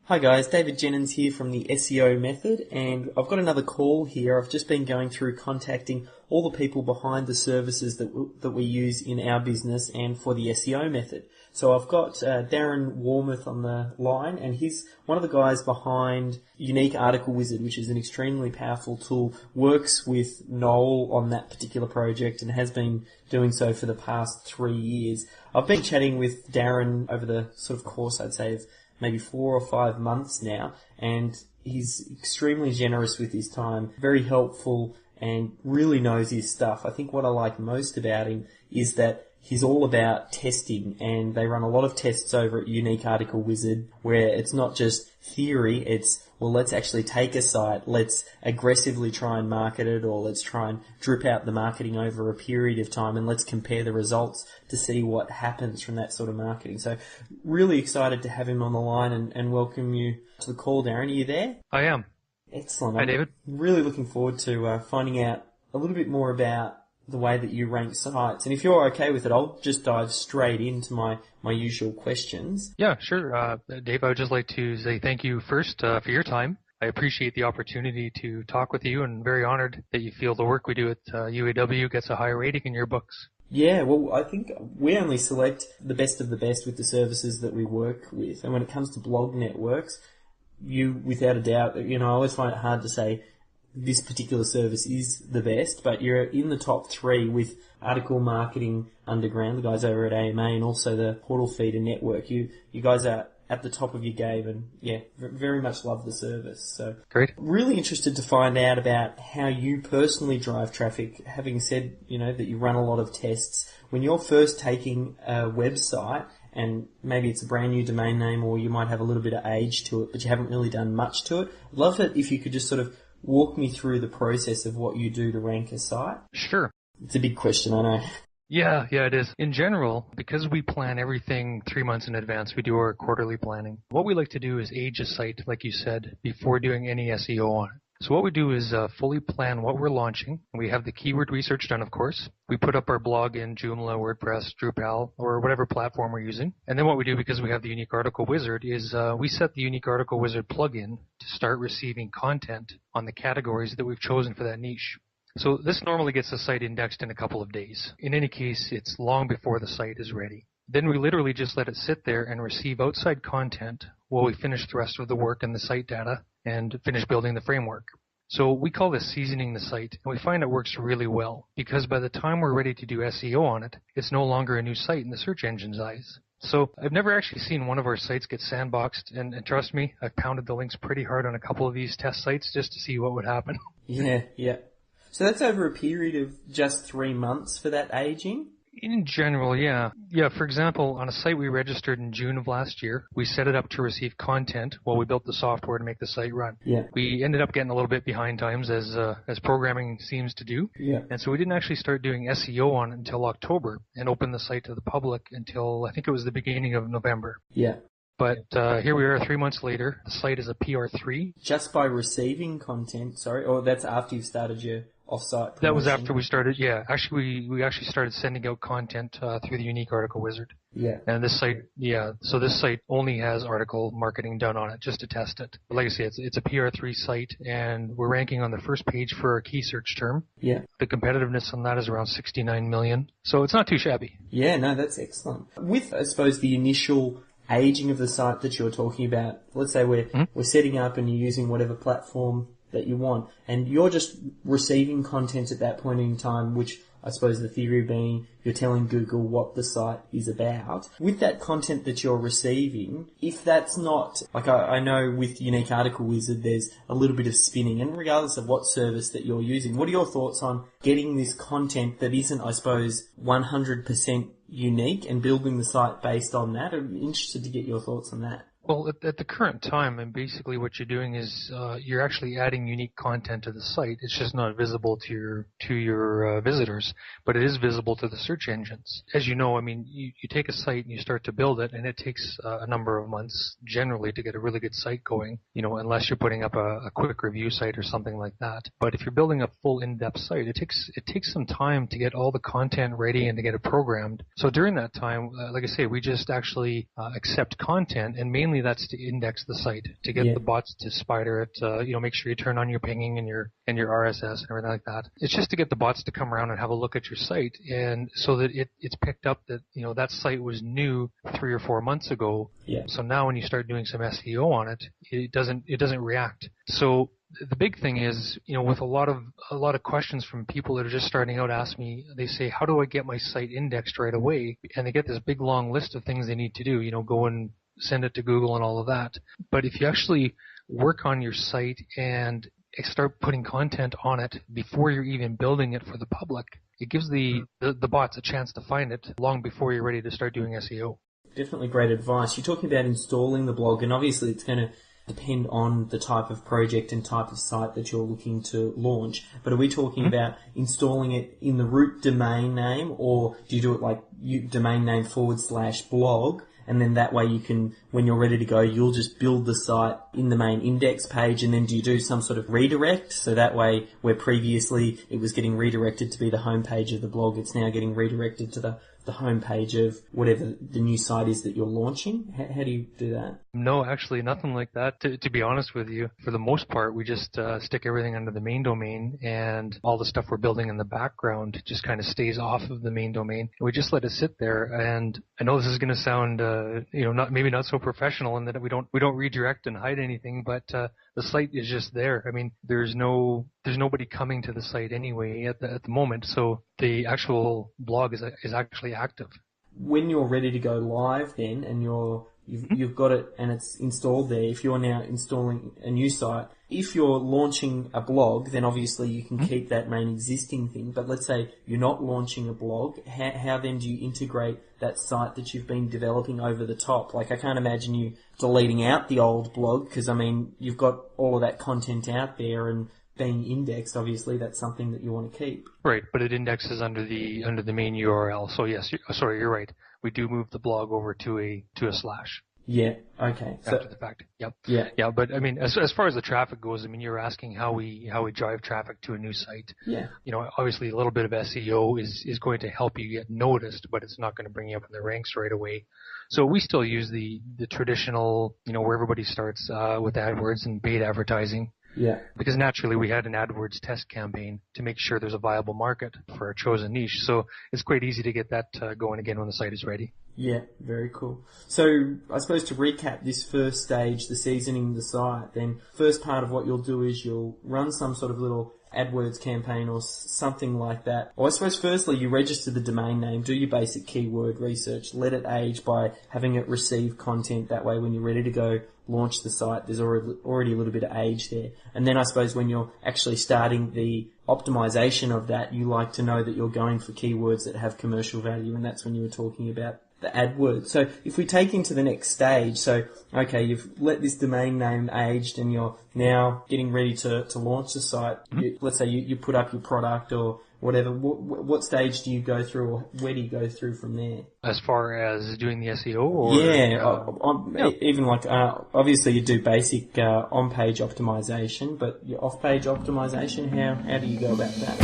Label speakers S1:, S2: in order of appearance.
S1: Hi guys, David Jennings here from the SEO Method, and I've got another call here. I've just been going through contacting all the people behind the services that we use in our business and for the SEO Method. So I've got Darren Warmuth on the line, and he's one of the guys behind Unique Article Wizard, which is an extremely powerful tool, works with Noel on that particular project and has been doing so for the past 3 years. I've been chatting with Darren over the sort of course, I'd say, of maybe 4 or 5 months now, and he's extremely generous with his time, very helpful, and really knows his stuff. I think what I like most about him is that he's all about testing, and they run a lot of tests over at Unique Article Wizard where it's not just theory, it's, well, let's actually take a site, let's aggressively try and market it, or let's try and drip out the marketing over a period of time, and let's compare the results to see what happens from that sort of marketing. So really excited to have him on the line and welcome you to the call, Darren. Are you there?
S2: I am.
S1: Excellent.
S2: Hi, David.
S1: I'm really looking forward to finding out a little bit more about the way that you rank sites. And if you're okay with it, I'll just dive straight into my usual questions.
S2: Yeah, sure. Dave, I would just like to say thank you first for your time. I appreciate the opportunity to talk with you, and very honored that you feel the work we do at UAW gets a high rating in your books.
S1: Yeah, well, I think we only select the best of the best with the services that we work with. And when it comes to blog networks, you, without a doubt, I always find it hard to say this particular service is the best, but you're in the top 3 with Article Marketing Underground, the guys over at AMA, and also the Portal Feeder Network. You guys are at the top of your game, and yeah, very much love the service. So
S2: Great.
S1: Really interested to find out about how you personally drive traffic. Having said, that you run a lot of tests, when you're first taking a website, and maybe it's a brand new domain name, or you might have a little bit of age to it, but you haven't really done much to it. I'd love it if you could just sort of walk me through the process of what you do to rank a site.
S2: Sure.
S1: It's a big question, I know.
S2: Yeah, it is. In general, because we plan everything 3 months in advance, we do our quarterly planning. What we like to do is age a site, like you said, before doing any SEO on it. So what we do is fully plan what we're launching. We have the keyword research done, of course. We put up our blog in Joomla, WordPress, Drupal, or whatever platform we're using. And then what we do, because we have the Unique Article Wizard, is we set the Unique Article Wizard plugin to start receiving content on the categories that we've chosen for that niche. So this normally gets the site indexed in a couple of days. In any case, it's long before the site is ready. Then we literally just let it sit there and receive outside content while we finish the rest of the work and the site data and finish building the framework. So we call this seasoning the site, and we find it works really well because by the time we're ready to do SEO on it, it's no longer a new site in the search engine's eyes. So I've never actually seen one of our sites get sandboxed, and trust me, I've pounded the links pretty hard on a couple of these test sites just to see what would happen.
S1: Yeah. So that's over a period of just 3 months for that aging?
S2: In general, yeah. Yeah, for example, on a site we registered in June of last year, we set it up to receive content while we built the software to make the site run.
S1: Yeah.
S2: We ended up getting a little bit behind times as programming seems to do.
S1: Yeah.
S2: And so we didn't actually start doing SEO on it until October and open the site to the public until I think it was the beginning of November.
S1: Yeah.
S2: But here we are 3 months later. The site is a PR3.
S1: Just by receiving content, or that's after you've started your off-site promotion?
S2: That was after we started, yeah. Actually, we actually started sending out content through the Unique Article Wizard.
S1: Yeah.
S2: And this site, so this site only has article marketing done on it just to test it. But like I say, it's a PR3 site, and we're ranking on the first page for our key search term.
S1: Yeah.
S2: The competitiveness on that is around 69 million. So it's not too shabby.
S1: Yeah, no, that's excellent. With, I suppose, the initial aging of the site that you're talking about, let's say we're setting up and you're using whatever platform that you want, and you're just receiving content at that point in time, which I suppose the theory being you're telling Google what the site is about. With that content that you're receiving, if that's not, like I know with Unique Article Wizard there's a little bit of spinning, and regardless of what service that you're using, what are your thoughts on getting this content that isn't, I suppose, 100% unique and building the site based on that? I'm interested to get your thoughts on that.
S2: Well, at the current time, and basically what you're doing is you're actually adding unique content to the site. It's just not visible to your visitors, but it is visible to the search engines. As you know, I mean, you take a site and you start to build it, and it takes a number of months generally to get a really good site going, unless you're putting up a quick review site or something like that. But if you're building a full in-depth site, it takes some time to get all the content ready and to get it programmed. So during that time, like I say, we just actually accept content, and mainly mainly that's to index the site, to get the bots to spider it, make sure you turn on your pinging and your RSS and everything like that. It's just to get the bots to come around and have a look at your site, and so that it's picked up that, that site was new 3 or 4 months ago.
S1: Yeah.
S2: So now when you start doing some SEO on it, it doesn't react. So the big thing is, with a lot of questions from people that are just starting out, ask me, they say, how do I get my site indexed right away? And they get this big long list of things they need to do, go and send it to Google and all of that. But if you actually work on your site and start putting content on it before you're even building it for the public, it gives the bots a chance to find it long before you're ready to start doing SEO.
S1: Definitely great advice. You're talking about installing the blog, and obviously it's going to depend on the type of project and type of site that you're looking to launch. But are we talking about installing it in the root domain name, or do you do it like domain name /blog, and then that way you can, when you're ready to go, you'll just build the site in the main index page, and then do you do some sort of redirect? So that way, where previously it was getting redirected to be the homepage of the blog, it's now getting redirected to the homepage of whatever the new site is that you're launching? How do you do that?
S2: No, actually nothing like that. To be honest with you, for the most part, we just stick everything under the main domain, and all the stuff we're building in the background just kind of stays off of the main domain. We just let it sit there. And I know this is going to sound, not so professional, in that we don't redirect and hide anything, but the site is just there. I mean, there's nobody coming to the site anyway at the moment, so the actual blog is actually active.
S1: When you're ready to go live then, and you've got it and it's installed there, if you're now installing a new site, if you're launching a blog, then obviously you can keep that main existing thing. But let's say you're not launching a blog, how then do you integrate that site that you've been developing over the top? Like, I can't imagine you deleting out the old blog, because, I mean, you've got all of that content out there and being indexed. Obviously that's something that you want to keep. Right,
S2: but it indexes under the main URL. So yes, you're right. We do move the blog over to a slash.
S1: Yeah, okay.
S2: After the fact. Yep.
S1: Yeah.
S2: Yeah, but I mean, as far as the traffic goes, I mean, you're asking how we drive traffic to a new site.
S1: Yeah.
S2: Obviously a little bit of SEO is going to help you get noticed, but it's not going to bring you up in the ranks right away. So we still use the traditional, where everybody starts with AdWords and paid advertising.
S1: Yeah.
S2: Because naturally we had an AdWords test campaign to make sure there's a viable market for our chosen niche. So it's quite easy to get that going again when the site is ready.
S1: Yeah, very cool. So I suppose to recap this first stage, the seasoning the site, then first part of what you'll do is you'll run some sort of little AdWords campaign or something like that. Or I suppose firstly you register the domain name, do your basic keyword research, let it age by having it receive content. That way when you're ready to go launch the site, there's already a little bit of age there. And then I suppose when you're actually starting the optimization of that, you like to know that you're going for keywords that have commercial value, and that's when you were talking about the AdWords. So if we take into the next stage, so okay, you've let this domain name aged and you're now getting ready to launch the site. Let's say you put up your product or whatever. What stage do you go through, or where do you go through from there?
S2: As far as doing the SEO? Or,
S1: even like, obviously you do basic on-page optimization, but your off-page optimization, how do you go about that?